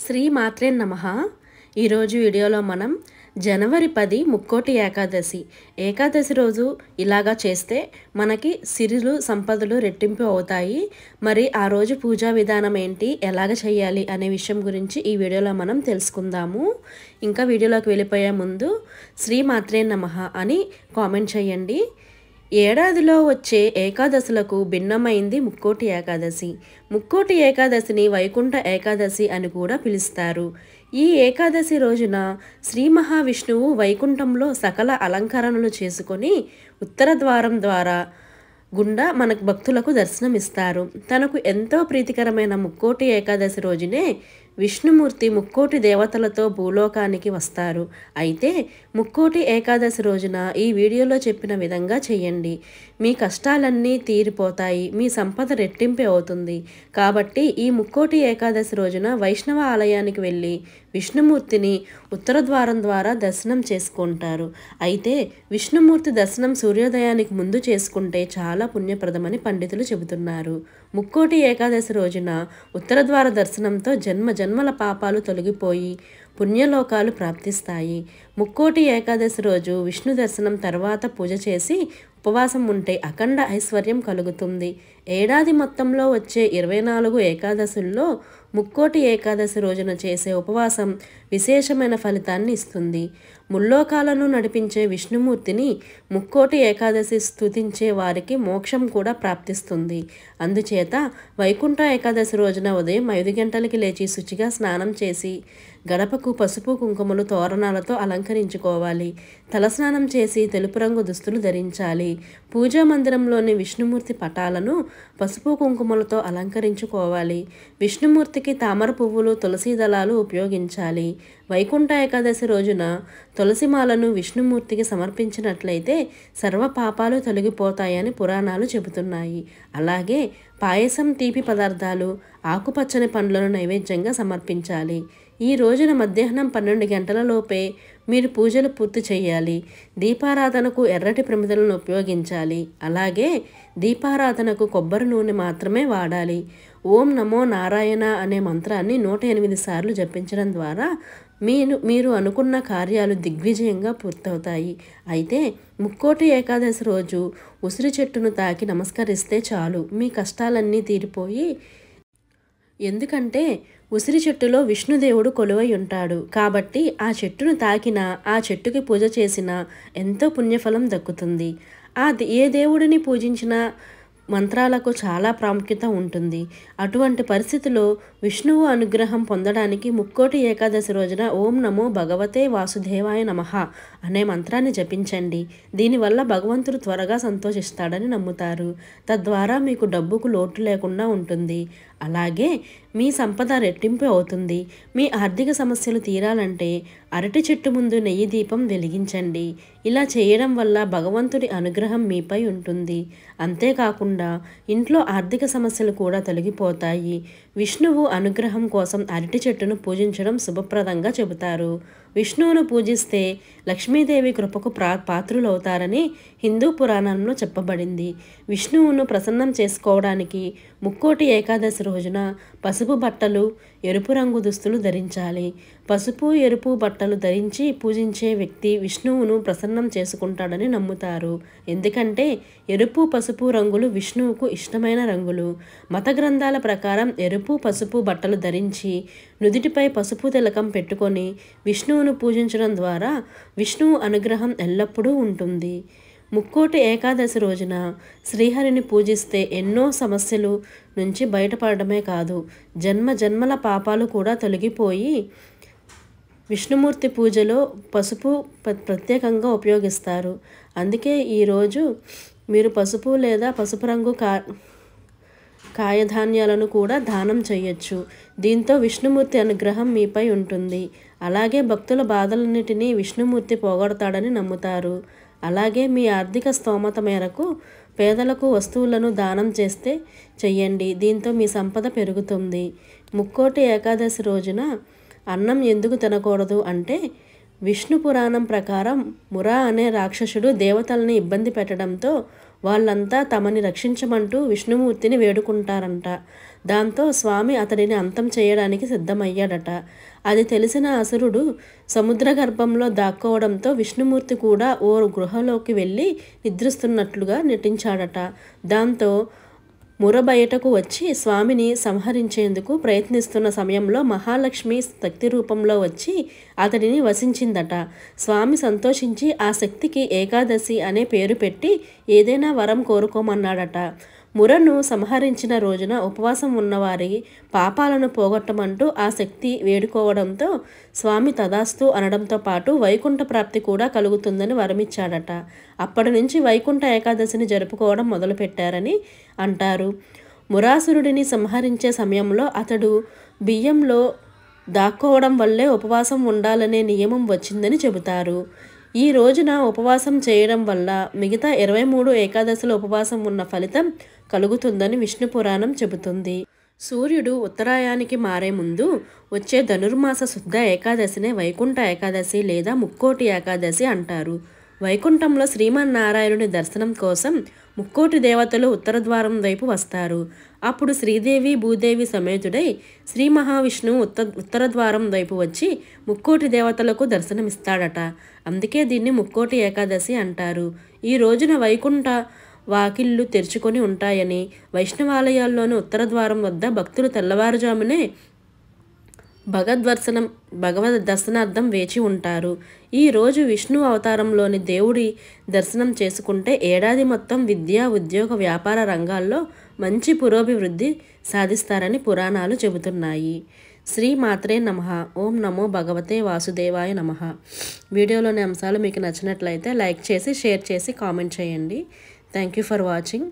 శ్రీ మాత్రే నమః. ఈరోజు వీడియోలో మనం జనవరి 10 ముక్కోటి ఏకాదశి రోజు ఇలాగా చేస్తే మనకి సిరులు సంపదలు రెట్టింపు అవుతాయి. మరి ఆ రోజు పూజా విధానం ఏంటి, ఎలాగ చేయాలి అనే విషయం గురించి ఈ వీడియోలో మనం తెలుసుకుందాము. ఇంకా వీడియోలోకి వెళ్ళిపోయే ముందు శ్రీ మాత్రే నమః అని కామెంట్ చేయండి. ఏడాదిలో వచ్చే ఏకాదశులకు భిన్నమైంది ముక్కోటి ఏకాదశి. ముక్కోటి ఏకాదశిని వైకుంఠ ఏకాదశి అని కూడా పిలుస్తారు. ఈ ఏకాదశి రోజున శ్రీ మహావిష్ణువు వైకుంఠంలో సకల అలంకరణలు చేసుకొని ఉత్తర ద్వారం ద్వారా గుండా మనకు భక్తులకు దర్శనమిస్తారు. తనకు ఎంతో ప్రీతికరమైన ముక్కోటి ఏకాదశి రోజునే విష్ణుమూర్తి ముక్కోటి దేవతలతో భూలోకానికి వస్తారు. అయితే ముక్కోటి ఏకాదశి రోజున ఈ వీడియోలో చెప్పిన విధంగా చేయండి. మీ కష్టాలన్నీ తీరిపోతాయి, మీ సంపద రెట్టింపు అవుతుంది. కాబట్టి ఈ ముక్కోటి ఏకాదశి రోజున వైష్ణవ ఆలయానికి వెళ్ళి విష్ణుమూర్తిని ఉత్తర ద్వారం ద్వారా దర్శనం చేసుకుంటారు. అయితే విష్ణుమూర్తి దర్శనం సూర్యోదయానికి ముందు చేసుకుంటే చాలా పుణ్యప్రదమని పండితులు చెబుతున్నారు. ముక్కోటి ఏకాదశి రోజున ఉత్తర ద్వార దర్శనంతో జన్మల పాపాలు తొలగిపోయి పుణ్యలోకాలు ప్రాప్తిస్తాయి. ముక్కోటి ఏకాదశి రోజు విష్ణు దర్శనం తర్వాత పూజ చేసి ఉపవాసం ఉంటే అఖండ ఐశ్వర్యం కలుగుతుంది. ఏడాది మొత్తంలో వచ్చే 24 ఏకాదశుల్లో ముక్కోటి ఏకాదశి రోజున చేసే ఉపవాసం విశేషమైన ఫలితాన్ని ఇస్తుంది. ముల్లోకాలను నడిపించే విష్ణుమూర్తిని ముక్కోటి ఏకాదశి స్తుతించే వారికి మోక్షం కూడా ప్రాప్తిస్తుంది. అందుచేత వైకుంఠ ఏకాదశి రోజున ఉదయం 5 గంటలకి లేచి శుచిగా స్నానం చేసి గడపకు పసుపు కుంకుమలు తోరణాలతో అలంకరించుకోవాలి. తలస్నానం చేసి తెలుపు రంగు దుస్తులు ధరించాలి. పూజా మందిరంలోని విష్ణుమూర్తి పటాలను పసుపు కుంకుమలతో అలంకరించుకోవాలి. విష్ణుమూర్తికి తామర పువ్వులు, తులసి దళాలు ఉపయోగించాలి. వైకుంఠ ఏకాదశి రోజున తులసిమాలను విష్ణుమూర్తికి సమర్పించినట్లయితే సర్వ పాపాలు తొలగిపోతాయని పురాణాలు చెబుతున్నాయి. అలాగే పాయసం, తీపి పదార్థాలు, ఆకుపచ్చని పండ్లను నైవేద్యంగా సమర్పించాలి. ఈ రోజున మధ్యాహ్నం 12 గంటల లోపే మీరు పూజలు పూర్తి చేయాలి. దీపారాధనకు ఎర్రటి ప్రమిదలను ఉపయోగించాలి. అలాగే దీపారాధనకు కొబ్బరి నూనె మాత్రమే వాడాలి. ఓం నమో నారాయణ అనే మంత్రాన్ని 108 సార్లు జపించడం ద్వారా మీరు అనుకున్న కార్యాలు దిగ్విజయంగా పూర్తవుతాయి. అయితే ముక్కోటి ఏకాదశి రోజు ఉసిరి చెట్టును తాకి నమస్కరిస్తే చాలు, మీ కష్టాలన్నీ తీరిపోయి, ఎందుకంటే ఉసిరి చెట్టులో విష్ణుదేవుడు కొలువై ఉంటాడు. కాబట్టి ఆ చెట్టును తాకినా, ఆ చెట్టుకి పూజ చేసినా ఎంతో పుణ్యఫలం దక్కుతుంది. ఏ దేవుడిని పూజించినా మంత్రాలకు చాలా ప్రాముఖ్యత ఉంటుంది. అటువంటి పరిస్థితిలో విష్ణువు అనుగ్రహం పొందడానికి ముక్కోటి ఏకాదశి రోజున ఓం నమో భగవతే వాసుదేవాయ నమః అనే మంత్రాన్ని జపించండి. దీనివల్ల భగవంతుడు త్వరగా సంతోషిస్తాడని నమ్ముతారు. తద్వారా మీకు డబ్బుకు లోటు లేకుండా ఉంటుంది. అలాగే మీ సంపద రెట్టింపు అవుతుంది. మీ ఆర్థిక సమస్యలు తీరాలంటే అరటి చెట్టు ముందు నెయ్యి దీపం వెలిగించండి. ఇలా చేయడం వల్ల భగవంతుడి అనుగ్రహం మీపై ఉంటుంది. అంతేకాకుండా ఇంట్లో ఆర్థిక సమస్యలు కూడా తొలగిపోతాయి. విష్ణువు అనుగ్రహం కోసం అరటి చెట్టును పూజించడం శుభప్రదంగా చెబుతారు. విష్ణువును పూజిస్తే లక్ష్మీదేవి కృపకు పాత్రులవుతారని హిందూ పురాణంలో చెప్పబడింది. విష్ణువును ప్రసన్నం చేసుకోవడానికి ముక్కోటి ఏకాదశి రోజున పసుపు బట్టలు, ఎరుపు రంగు దుస్తులు ధరించాలి. పసుపు, ఎరుపు బట్టలు ధరించి పూజించే వ్యక్తి విష్ణువును ప్రసన్నం చేసుకుంటాడని నమ్ముతారు. ఎందుకంటే ఎరుపు, పసుపు రంగులు విష్ణువుకు ఇష్టమైన రంగులు. మత గ్రంథాల ప్రకారం ఎరుపు, పసుపు బట్టలు ధరించి నుదిటిపై పసుపు తిలకం పెట్టుకొని విష్ణువును పూజించడం ద్వారా విష్ణువు అనుగ్రహం ఎల్లప్పుడూ ఉంటుంది. ముక్కోటి ఏకాదశి రోజున శ్రీహరిని పూజిస్తే ఎన్నో సమస్యలు నుంచి బయటపడమే కాదు, జన్మల పాపాలు కూడా తొలగిపోయి విష్ణుమూర్తి పూజలో పసుపు ప్రత్యేకంగా ఉపయోగిస్తారు. అందుకే ఈరోజు మీరు పసుపు లేదా పసుపు రంగు కాయధాన్యాలను కూడా దానం చేయొచ్చు. దీంతో విష్ణుమూర్తి అనుగ్రహం మీపై ఉంటుంది. అలాగే భక్తుల బాధలన్నిటినీ విష్ణుమూర్తి పోగొడతాడని నమ్ముతారు. అలాగే మీ ఆర్థిక స్తోమత మేరకు పేదలకు వస్తువులను దానం చెయ్యండి. దీంతో మీ సంపద పెరుగుతుంది. ముక్కోటి ఏకాదశి రోజున అన్నం ఎందుకు తినకూడదు అంటే విష్ణు పురాణం ప్రకారం మురా అనే రాక్షసుడు దేవతల్ని ఇబ్బంది పెట్టడంతో వాళ్ళంతా తమని రక్షించమంటూ విష్ణుమూర్తిని వేడుకుంటారంట. దాంతో స్వామి అతడిని అంతం చేయడానికి సిద్ధమయ్యాడట. అది తెలిసిన అసురుడు సముద్ర గర్భంలో దాక్కోవడంతో విష్ణుమూర్తి కూడా ఓ గృహలోకి వెళ్ళి నిద్రిస్తున్నట్లుగా నటించాడట. దాంతో ముర బయటకు వచ్చి స్వామిని సంహరించేందుకు ప్రయత్నిస్తున్న సమయంలో మహాలక్ష్మి శక్తి రూపంలో వచ్చి అతడిని వశించిందట. స్వామి సంతోషించి ఆ శక్తికి ఏకాదశి అనే పేరు పెట్టి ఏదైనా వరం కోరుకోమన్నాడట. మురను సంహరించిన రోజున ఉపవాసం ఉన్నవారి పాపాలను పోగొట్టమంటూ ఆ శక్తి వేడుకోవడంతో స్వామి తదాస్తు అనడంతో పాటు వైకుంఠ ప్రాప్తి కూడా కలుగుతుందని వరమిచ్చాడట. అప్పటి నుంచి వైకుంఠ ఏకాదశిని జరుపుకోవడం మొదలుపెట్టారని అంటారు. మురాసురుడిని సంహరించే సమయంలో అతడు బియ్యంలో దాక్కోవడం వల్లే ఉపవాసం ఉండాలనే నియమం వచ్చిందని చెబుతారు. ఈ రోజున ఉపవాసం చేయడం వల్ల మిగతా 23 ఏకాదశుల ఉపవాసం ఉన్న ఫలితం కలుగుతుందని విష్ణు పురాణం చెబుతుంది. సూర్యుడు ఉత్తరాయానికి మారే ముందు వచ్చే ధనుర్మాస శుద్ధ ఏకాదశినే వైకుంఠ ఏకాదశి లేదా ముక్కోటి ఏకాదశి అంటారు. వైకుంఠంలో శ్రీమన్నారాయణుని దర్శనం కోసం ముక్కోటి దేవతలు ఉత్తర ద్వారం వైపు వస్తారు. అప్పుడు శ్రీదేవి భూదేవి సమేతుడై శ్రీ మహావిష్ణువు ఉత్తర ద్వారం వైపు వచ్చి ముక్కోటి దేవతలకు దర్శనమిస్తాడట. అందుకే దీన్ని ముక్కోటి ఏకాదశి అంటారు. ఈ రోజున వైకుంఠ వాకిళ్ళు తెరుచుకొని ఉంటాయని, వైష్ణవాలయాల్లోని ఉత్తర ద్వారం వద్ద భక్తులు తెల్లవారుజామునే భగవద్ దర్శనార్థం వేచి ఉంటారు. ఈ రోజు విష్ణు అవతారంలోని దేవుడి దర్శనం చేసుకుంటే ఏడాది మొత్తం విద్య, ఉద్యోగ, వ్యాపార రంగాల్లో మంచి పురోభివృద్ధి సాధిస్తారని పురాణాలు చెబుతున్నాయి. శ్రీ మాత్రే నమః. ఓం నమో భగవతే వాసుదేవాయ నమః. వీడియోలోని అంశాలు మీకు నచ్చినట్లయితే లైక్ చేసి, షేర్ చేసి, కామెంట్ చేయండి. Thank you for watching.